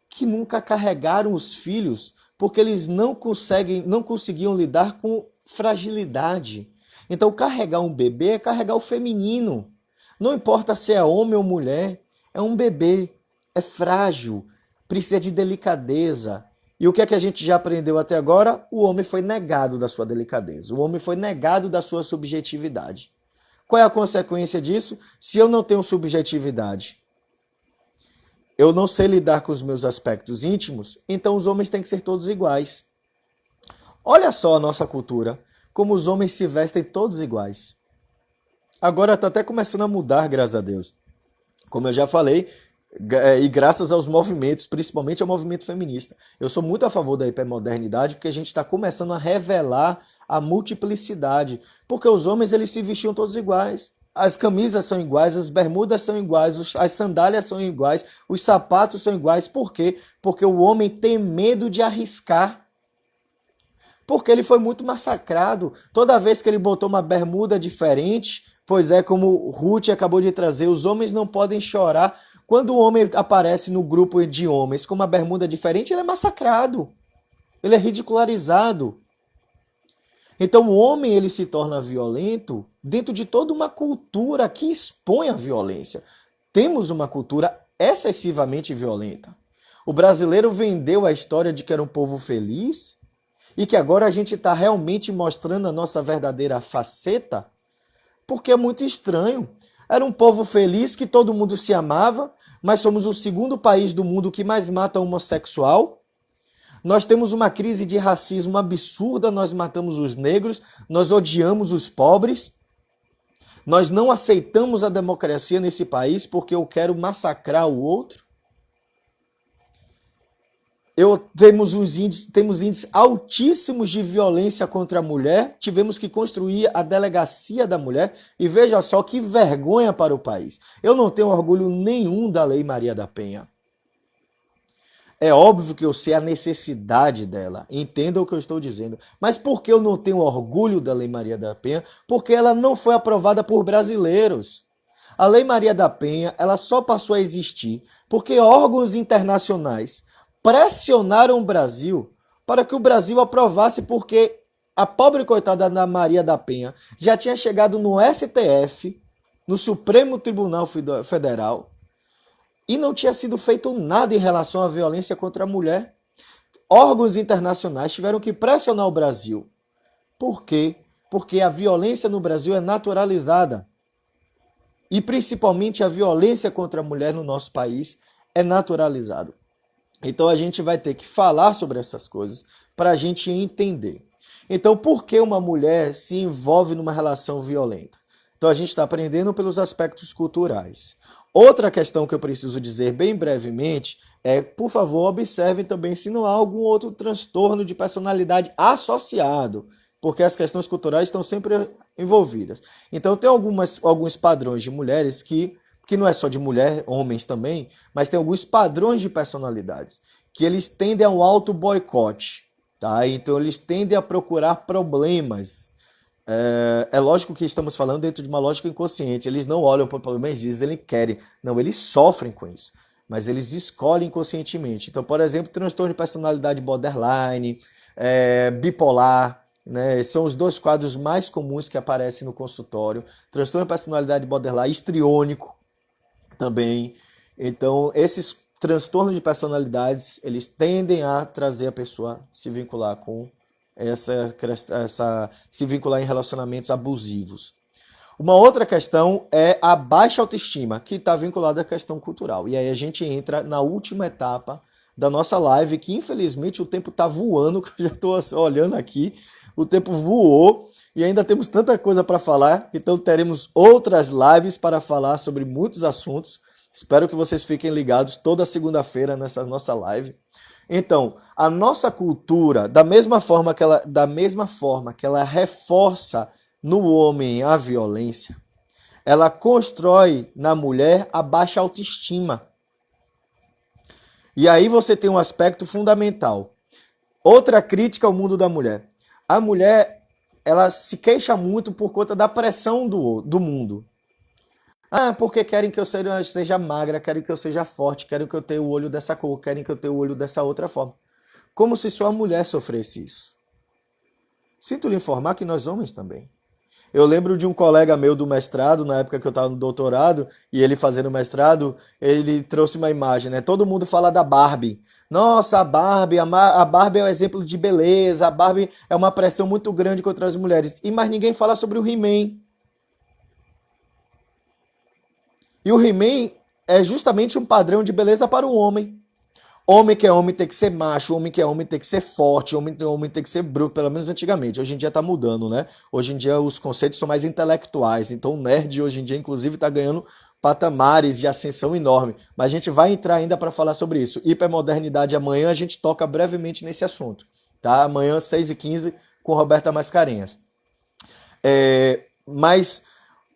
que nunca carregaram os filhos porque eles não conseguiam lidar com fragilidade. Então, carregar um bebê é carregar o feminino. Não importa se é homem ou mulher, é um bebê, é frágil, precisa de delicadeza. E o que é que a gente já aprendeu até agora? O homem foi negado da sua delicadeza, o homem foi negado da sua subjetividade. Qual é a consequência disso? Se eu não tenho subjetividade, eu não sei lidar com os meus aspectos íntimos, então os homens têm que ser todos iguais. Olha só a nossa cultura, como os homens se vestem todos iguais. Agora está até começando a mudar, graças a Deus. Como eu já falei, e graças aos movimentos, principalmente ao movimento feminista. Eu sou muito a favor da hipermodernidade porque a gente está começando a revelar a multiplicidade. Porque os homens eles se vestiam todos iguais. As camisas são iguais, as bermudas são iguais, as sandálias são iguais, os sapatos são iguais. Por quê? Porque o homem tem medo de arriscar. Porque ele foi muito massacrado. Toda vez que ele botou uma bermuda diferente, pois é, como Ruth acabou de trazer, os homens não podem chorar. Quando o homem aparece no grupo de homens com uma bermuda diferente, ele é massacrado. Ele é ridicularizado. Então o homem ele se torna violento dentro de toda uma cultura que expõe a violência. Temos uma cultura excessivamente violenta. O brasileiro vendeu a história de que era um povo feliz e que agora a gente está realmente mostrando a nossa verdadeira faceta, porque é muito estranho. Era um povo feliz que todo mundo se amava, mas somos o segundo país do mundo que mais mata homossexual. Nós temos uma crise de racismo absurda, nós matamos os negros, nós odiamos os pobres. Nós não aceitamos a democracia nesse país porque eu quero massacrar o outro. Temos índices altíssimos de violência contra a mulher. Tivemos que construir a delegacia da mulher. E veja só que vergonha para o país. Eu não tenho orgulho nenhum da Lei Maria da Penha. É óbvio que eu sei a necessidade dela. Entenda o que eu estou dizendo. Mas por que eu não tenho orgulho da Lei Maria da Penha? Porque ela não foi aprovada por brasileiros. A Lei Maria da Penha, ela só passou a existir porque órgãos internacionais pressionaram o Brasil para que o Brasil aprovasse, porque a pobre coitada da Maria da Penha já tinha chegado no STF, no Supremo Tribunal Federal, e não tinha sido feito nada em relação à violência contra a mulher. Órgãos internacionais tiveram que pressionar o Brasil. Por quê? Porque a violência no Brasil é naturalizada. E principalmente a violência contra a mulher no nosso país é naturalizada. Então a gente vai ter que falar sobre essas coisas para a gente entender. Então por que uma mulher se envolve numa relação violenta? Então a gente está aprendendo pelos aspectos culturais. Outra questão que eu preciso dizer bem brevemente é, por favor, observem também se não há algum outro transtorno de personalidade associado, porque as questões culturais estão sempre envolvidas. Então tem alguns padrões de mulheres que não é só de mulher, homens também, mas tem alguns padrões de personalidades, que eles tendem a um auto-boicote, tá? Então eles tendem a procurar problemas. É lógico que estamos falando dentro de uma lógica inconsciente, eles não olham para o problema e dizem eles querem, não, eles sofrem com isso, mas eles escolhem inconscientemente. Então, por exemplo, transtorno de personalidade borderline, bipolar, né? São os dois quadros mais comuns que aparecem no consultório. Transtorno de personalidade borderline, histriônico, também. Então, esses transtornos de personalidades, eles tendem a trazer a pessoa se vincular com se vincular em relacionamentos abusivos. Uma outra questão é a baixa autoestima, que está vinculada à questão cultural. E aí a gente entra na última etapa da nossa live, que infelizmente o tempo está voando, que eu já estou olhando aqui, o tempo voou e ainda temos tanta coisa para falar, então teremos outras lives para falar sobre muitos assuntos. Espero que vocês fiquem ligados toda segunda-feira nessa nossa live. Então, a nossa cultura, da mesma forma que ela reforça no homem a violência, ela constrói na mulher a baixa autoestima. E aí você tem um aspecto fundamental. Outra crítica ao mundo da mulher. A mulher, ela se queixa muito por conta da pressão do mundo. Ah, porque querem que eu seja magra, querem que eu seja forte, querem que eu tenha o olho dessa cor, querem que eu tenha o olho dessa outra forma. Como se só a mulher sofresse isso. Sinto lhe informar que nós homens também. Eu lembro de um colega meu do mestrado, na época que eu estava no doutorado, e ele fazendo mestrado, ele trouxe uma imagem, né? Todo mundo fala da Barbie. Nossa, a Barbie é um exemplo de beleza, a Barbie é uma pressão muito grande contra as mulheres. E mais ninguém fala sobre o He-Man. E o He-Man é justamente um padrão de beleza para o homem. Homem que é homem tem que ser macho, homem que é homem tem que ser forte, homem tem que ser bruto, pelo menos antigamente. Hoje em dia tá mudando, né? Hoje em dia os conceitos são mais intelectuais, então o nerd hoje em dia inclusive tá ganhando patamares de ascensão enorme. Mas a gente vai entrar ainda para falar sobre isso. Hipermodernidade amanhã a gente toca brevemente nesse assunto, tá? Amanhã 6h15 com Roberta Mascarenhas. Mas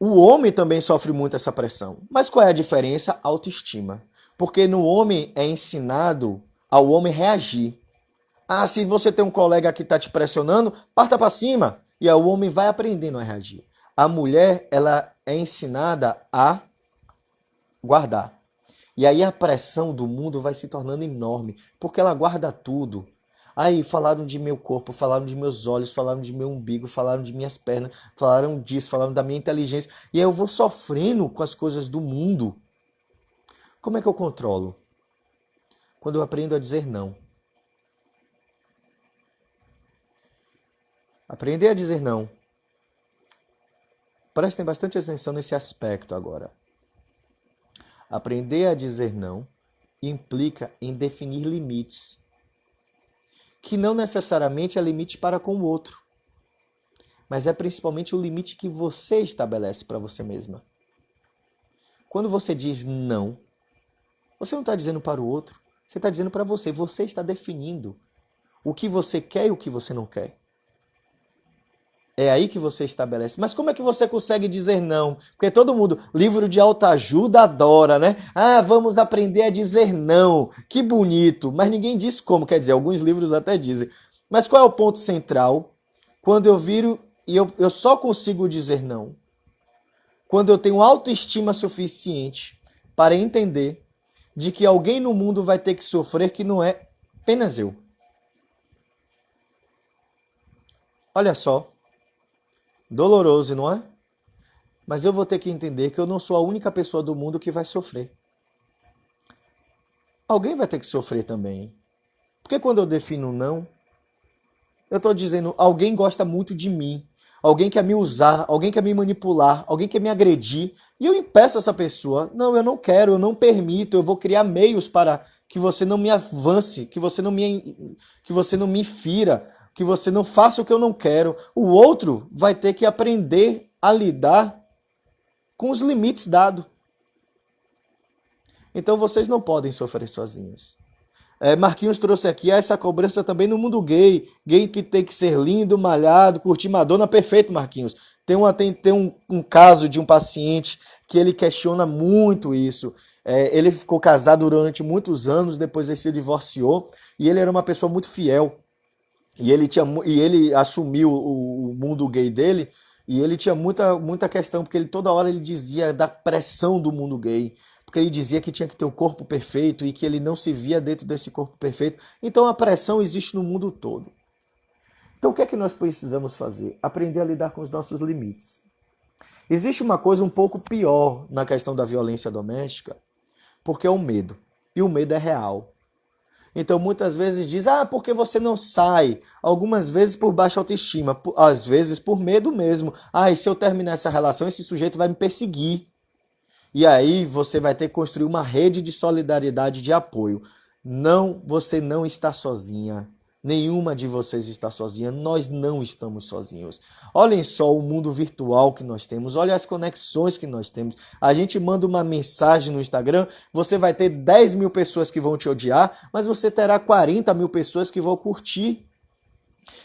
o homem também sofre muito essa pressão. Mas qual é a diferença? Autoestima. Porque no homem é ensinado ao homem reagir. Ah, se você tem um colega que está te pressionando, parta para cima. E aí o homem vai aprendendo a reagir. A mulher, ela é ensinada a guardar. E aí a pressão do mundo vai se tornando enorme, porque ela guarda tudo. Aí falaram de meu corpo, falaram de meus olhos, falaram de meu umbigo, falaram de minhas pernas, falaram disso, falaram da minha inteligência. E aí eu vou sofrendo com as coisas do mundo. Como é que eu controlo? Quando eu aprendo a dizer não. Aprender a dizer não. Prestem bastante atenção nesse aspecto agora. Aprender a dizer não implica em definir limites, que não necessariamente é limite para com o outro, mas é principalmente o limite que você estabelece para você mesma. Quando você diz não, você não está dizendo para o outro, você está dizendo para você. Você está definindo o que você quer e o que você não quer. É aí que você estabelece. Mas como é que você consegue dizer não? Porque todo mundo, livro de autoajuda, adora, né? Ah, vamos aprender a dizer não. Que bonito. Mas ninguém diz como. Quer dizer, alguns livros até dizem. Mas qual é o ponto central? Quando eu viro e eu só consigo dizer não. Quando eu tenho autoestima suficiente para entender de que alguém no mundo vai ter que sofrer que não é apenas eu. Olha só. Doloroso, não é? Mas eu vou ter que entender que eu não sou a única pessoa do mundo que vai sofrer. Alguém vai ter que sofrer também. Porque quando eu defino não, eu estou dizendo, alguém gosta muito de mim. Alguém quer me usar, alguém quer me manipular, alguém quer me agredir. E eu impeço essa pessoa. Não, eu não quero, eu não permito, eu vou criar meios para que você não me avance, que você não me fira, que você não faça o que eu não quero. O outro vai ter que aprender a lidar com os limites dados. Então vocês não podem sofrer sozinhos. Marquinhos trouxe aqui essa cobrança também no mundo gay. Gay que tem que ser lindo, malhado, curtir Madonna. Perfeito, Marquinhos. Tem um caso de um paciente que ele questiona muito isso. Ele ficou casado durante muitos anos, depois ele se divorciou. E ele era uma pessoa muito fiel. E ele assumiu o mundo gay dele, e ele tinha muita questão, porque toda hora ele dizia da pressão do mundo gay, porque ele dizia que tinha que ter o corpo perfeito e que ele não se via dentro desse corpo perfeito. Então a pressão existe no mundo todo. Então o que é que nós precisamos fazer? Aprender a lidar com os nossos limites. Existe uma coisa um pouco pior na questão da violência doméstica, porque é o medo. E o medo é real. Então, muitas vezes diz, porque você não sai? Algumas vezes por baixa autoestima, às vezes por medo mesmo. E se eu terminar essa relação, esse sujeito vai me perseguir. E aí você vai ter que construir uma rede de solidariedade, de apoio. Não, você não está sozinha. Nenhuma de vocês está sozinha. Nós não estamos sozinhos. Olhem só o mundo virtual que nós temos. Olha as conexões que nós temos. A gente manda uma mensagem no Instagram, você vai ter 10 mil pessoas que vão te odiar, mas você terá 40 mil pessoas que vão curtir.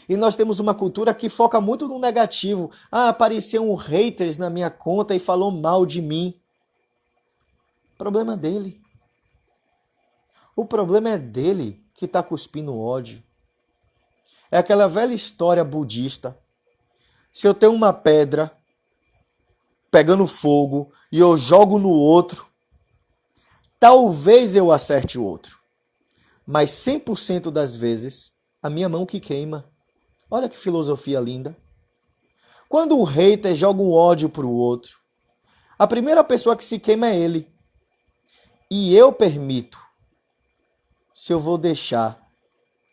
E nós temos uma cultura que foca muito no negativo. Apareceu um haters na minha conta e falou mal de mim. Problema dele. O problema é dele que está cuspindo ódio. É aquela velha história budista. Se eu tenho uma pedra pegando fogo e eu jogo no outro, talvez eu acerte o outro. Mas 100% das vezes, a minha mão que queima. Olha que filosofia linda. Quando o hater joga um ódio para o outro, a primeira pessoa que se queima é ele. E eu permito, se eu vou deixar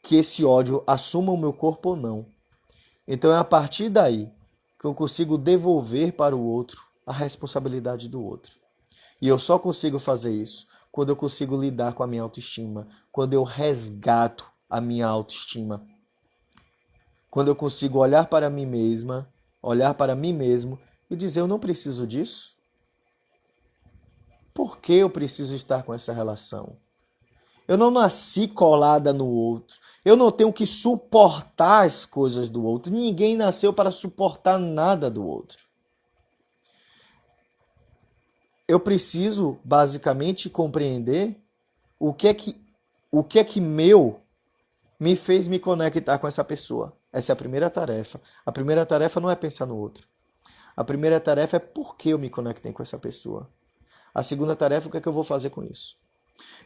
que esse ódio assuma o meu corpo ou não. Então é a partir daí que eu consigo devolver para o outro a responsabilidade do outro. E eu só consigo fazer isso quando eu consigo lidar com a minha autoestima, quando eu resgato a minha autoestima. Quando eu consigo olhar para mim mesma, olhar para mim mesmo e dizer, eu não preciso disso. Por que eu preciso estar com essa relação? Eu não nasci colada no outro. Eu não tenho que suportar as coisas do outro. Ninguém nasceu para suportar nada do outro. Eu preciso, basicamente, compreender o que é que meu me fez me conectar com essa pessoa. Essa é a primeira tarefa. A primeira tarefa não é pensar no outro. A primeira tarefa é por que eu me conectei com essa pessoa. A segunda tarefa, o que é que eu vou fazer com isso?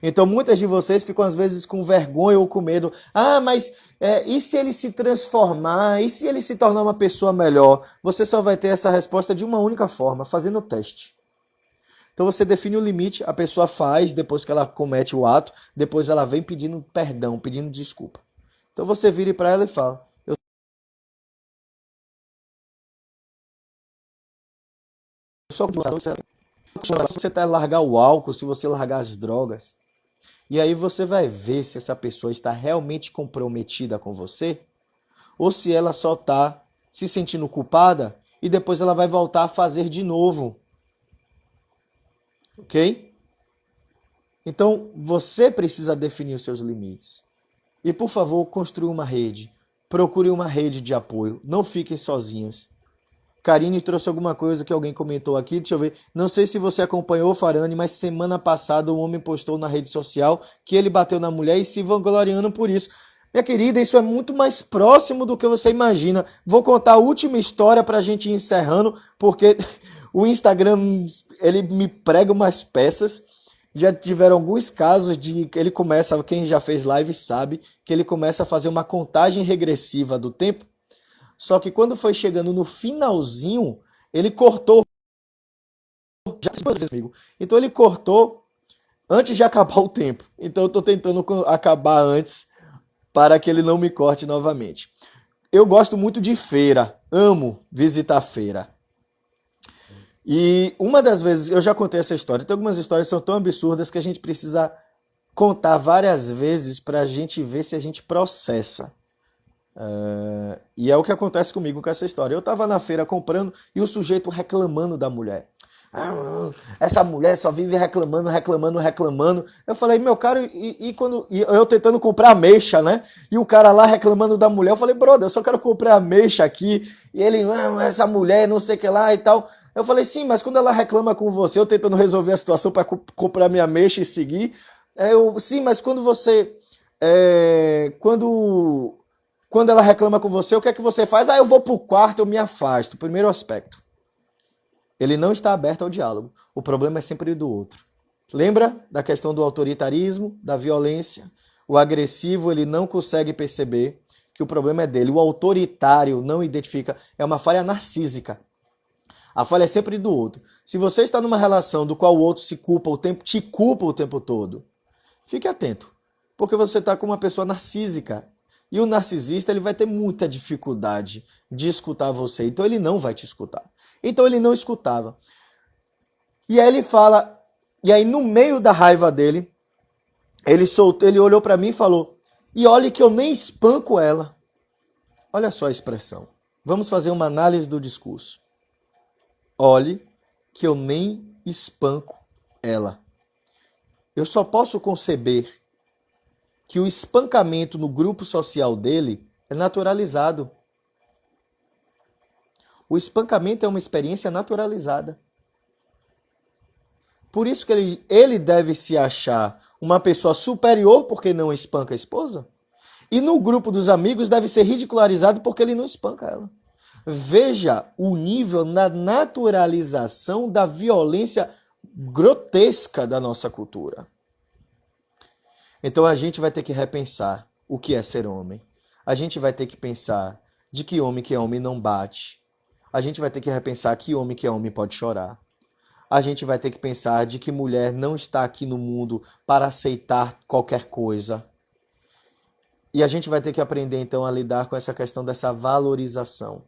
Então, muitas de vocês ficam, às vezes, com vergonha ou com medo. Mas e se ele se transformar? E se ele se tornar uma pessoa melhor? Você só vai ter essa resposta de uma única forma, fazendo o teste. Então você define o limite, a pessoa faz, depois que ela comete o ato, depois ela vem pedindo perdão, pedindo desculpa. Então você vira para ela e fala: eu sou se você tá largar o álcool, se você largar as drogas. E aí você vai ver se essa pessoa está realmente comprometida com você ou se ela só está se sentindo culpada e depois ela vai voltar a fazer de novo. Ok? Então você precisa definir os seus limites. E por favor, construa uma rede. Procure uma rede de apoio. Não fiquem sozinhas. Karine trouxe alguma coisa que alguém comentou aqui, deixa eu ver. Não sei se você acompanhou, Farane, mas semana passada um homem postou na rede social que ele bateu na mulher e se vangloriando por isso. Minha querida, isso é muito mais próximo do que você imagina. Vou contar a última história para a gente ir encerrando, porque o Instagram, ele me prega umas peças. Já tiveram alguns casos de que ele começa, quem já fez live sabe, que ele começa a fazer uma contagem regressiva do tempo. Só que quando foi chegando no finalzinho, ele cortou. Então ele cortou antes de acabar o tempo. Então eu estou tentando acabar antes para que ele não me corte novamente. Eu gosto muito de feira, amo visitar feira. E uma das vezes, eu já contei essa história, tem algumas histórias que são tão absurdas que a gente precisa contar várias vezes para a gente ver se a gente processa. E é o que acontece comigo com essa história. Eu estava na feira comprando e o sujeito reclamando da mulher. Essa mulher só vive reclamando, reclamando, reclamando. Eu falei, meu cara, e eu tentando comprar ameixa, né? E o cara lá reclamando da mulher. Eu falei, brother, eu só quero comprar ameixa aqui. E ele, essa mulher, não sei o que lá e tal. Eu falei, sim, mas quando ela reclama com você, eu tentando resolver a situação para comprar minha ameixa e seguir. Sim, mas quando você. Quando ela reclama com você, o que é que você faz? Eu vou pro quarto, eu me afasto. Primeiro aspecto. Ele não está aberto ao diálogo. O problema é sempre do outro. Lembra da questão do autoritarismo, da violência? O agressivo, ele não consegue perceber que o problema é dele. O autoritário não identifica. É uma falha narcísica. A falha é sempre do outro. Se você está numa relação do qual o outro te culpa o tempo todo, fique atento. Porque você está com uma pessoa narcísica. E o narcisista, ele vai ter muita dificuldade de escutar você. Então ele não vai te escutar. Então ele não escutava. E aí ele fala, e aí no meio da raiva dele, ele olhou para mim e falou: "E olhe que eu nem espanco ela". Olha só a expressão. Vamos fazer uma análise do discurso. Olhe que eu nem espanco ela. Eu só posso conceber que o espancamento no grupo social dele é naturalizado. O espancamento é uma experiência naturalizada. Por isso que ele deve se achar uma pessoa superior porque não espanca a esposa. E no grupo dos amigos deve ser ridicularizado porque ele não espanca ela. Veja o nível na naturalização da violência grotesca da nossa cultura. Então a gente vai ter que repensar o que é ser homem. A gente vai ter que pensar de que é homem não bate. A gente vai ter que repensar que é homem pode chorar. A gente vai ter que pensar de que mulher não está aqui no mundo para aceitar qualquer coisa. E a gente vai ter que aprender então a lidar com essa questão dessa valorização.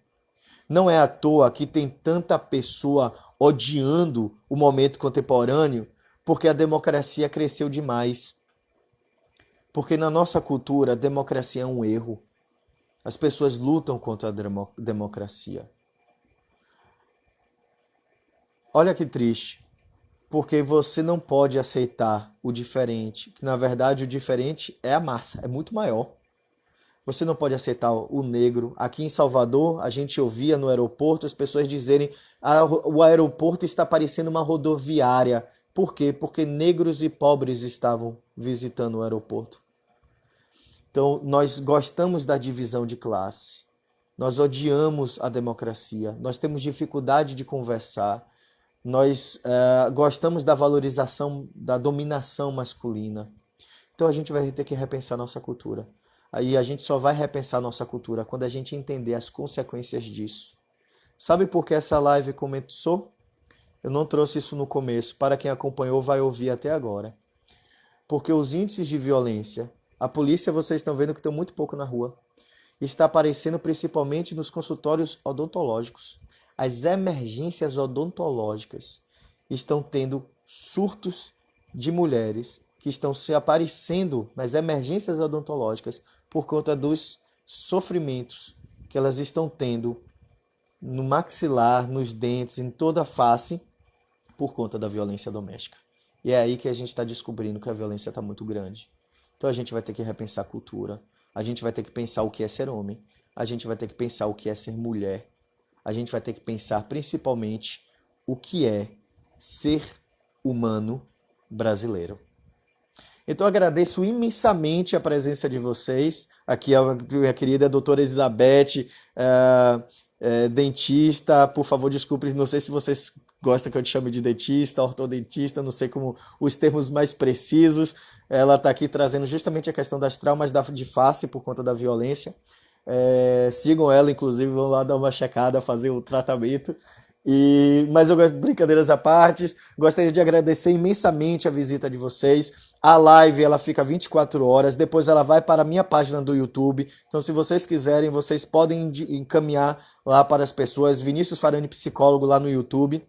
Não é à toa que tem tanta pessoa odiando o momento contemporâneo, porque a democracia cresceu demais. Porque na nossa cultura, a democracia é um erro. As pessoas lutam contra a democracia. Olha que triste. Porque você não pode aceitar o diferente. Que na verdade o diferente é a massa, é muito maior. Você não pode aceitar o negro. Aqui em Salvador, a gente ouvia no aeroporto as pessoas dizerem: o aeroporto está parecendo uma rodoviária. Por quê? Porque negros e pobres estavam visitando o aeroporto. Então, nós gostamos da divisão de classe. Nós odiamos a democracia. Nós temos dificuldade de conversar. Nós gostamos da valorização, da dominação masculina. Então, a gente vai ter que repensar nossa cultura. Aí a gente só vai repensar nossa cultura quando a gente entender as consequências disso. Sabe por que essa live começou? Eu não trouxe isso no começo, para quem acompanhou vai ouvir até agora. Porque os índices de violência, a polícia vocês estão vendo que estão muito pouco na rua. Está aparecendo principalmente nos consultórios odontológicos. As emergências odontológicas estão tendo surtos de mulheres que estão se aparecendo nas emergências odontológicas por conta dos sofrimentos que elas estão tendo no maxilar, nos dentes, em toda a face, por conta da violência doméstica. E é aí que a gente está descobrindo que a violência está muito grande. Então a gente vai ter que repensar a cultura, a gente vai ter que pensar o que é ser homem, a gente vai ter que pensar o que é ser mulher, a gente vai ter que pensar principalmente o que é ser humano brasileiro. Então agradeço imensamente a presença de vocês, aqui a minha querida doutora Elizabeth, dentista, por favor desculpe, não sei se vocês gostam que eu te chame de dentista, ortodentista, não sei como os termos mais precisos, ela está aqui trazendo justamente a questão das traumas de face por conta da violência. Sigam ela, inclusive, vão lá dar uma checada, fazer o tratamento. Mas eu gosto, brincadeiras à parte, gostaria de agradecer imensamente a visita de vocês. A live ela fica 24 horas, depois ela vai para a minha página do YouTube. Então, se vocês quiserem, vocês podem encaminhar lá para as pessoas. Vinícius Farani, psicólogo, lá no YouTube.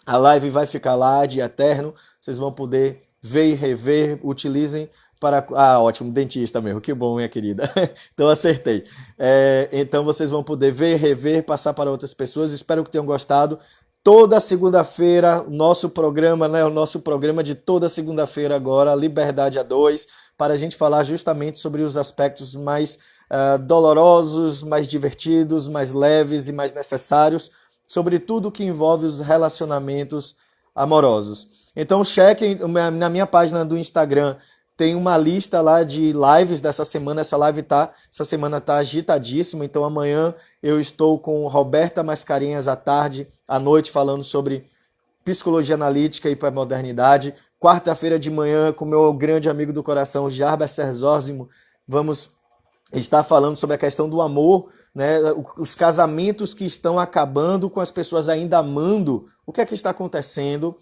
A live vai ficar lá de eterno. Vocês vão poder ver e rever. Utilizem para... Ah, ótimo, dentista mesmo. Que bom, minha querida. Então, acertei. Então, vocês vão poder ver, rever, passar para outras pessoas. Espero que tenham gostado. Toda segunda-feira, nosso programa, né? O nosso programa de toda segunda-feira agora, Liberdade a 2, para a gente falar justamente sobre os aspectos mais dolorosos, mais divertidos, mais leves e mais necessários, sobre tudo que envolve os relacionamentos amorosos. Então, chequem na minha página do Instagram, tem uma lista lá de lives dessa semana. Essa semana tá agitadíssima. Então amanhã eu estou com Roberta Mascarenhas à tarde, à noite, falando sobre psicologia analítica e hipermodernidade. Quarta-feira de manhã, com meu grande amigo do coração, Jarbas Serzósimo, vamos estar falando sobre a questão do amor, né? Os casamentos que estão acabando com as pessoas ainda amando. O que é que está acontecendo?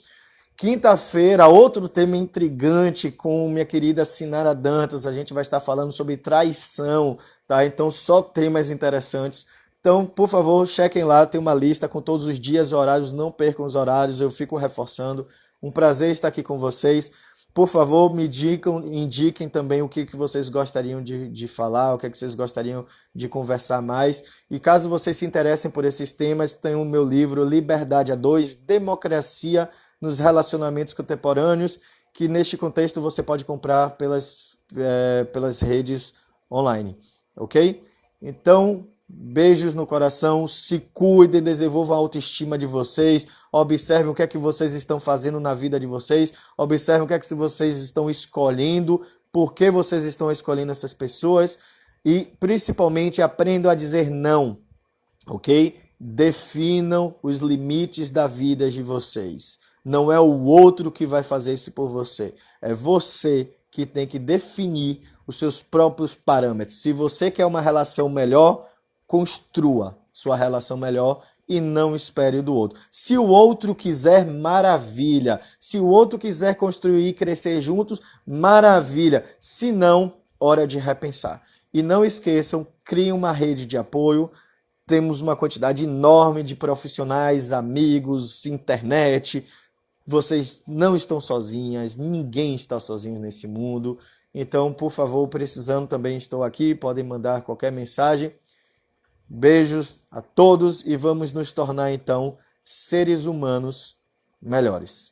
Quinta-feira, outro tema intrigante com minha querida Sinara Dantas. A gente vai estar falando sobre traição, tá? Então, só temas interessantes. Então, por favor, chequem lá, tem uma lista com todos os dias e horários, não percam os horários, eu fico reforçando. Um prazer estar aqui com vocês. Por favor, me indiquem também o que vocês gostariam de falar, o que vocês gostariam de conversar mais. E caso vocês se interessem por esses temas, tem o meu livro Liberdade a 2, Democracia nos Relacionamentos Contemporâneos, que neste contexto você pode comprar pelas redes online, ok? Então, beijos no coração, se cuidem, desenvolvam a autoestima de vocês, observem o que é que vocês estão fazendo na vida de vocês, observem o que é que vocês estão escolhendo, por que vocês estão escolhendo essas pessoas e, principalmente, aprendam a dizer não, ok? Definam os limites da vida de vocês. Não é o outro que vai fazer isso por você. É você que tem que definir os seus próprios parâmetros. Se você quer uma relação melhor, construa sua relação melhor e não espere do outro. Se o outro quiser, maravilha. Se o outro quiser construir e crescer juntos, maravilha. Se não, hora de repensar. E não esqueçam, criem uma rede de apoio. Temos uma quantidade enorme de profissionais, amigos, internet. Vocês não estão sozinhas, ninguém está sozinho nesse mundo. Então, por favor, precisando também estou aqui, podem mandar qualquer mensagem. Beijos a todos e vamos nos tornar, então, seres humanos melhores.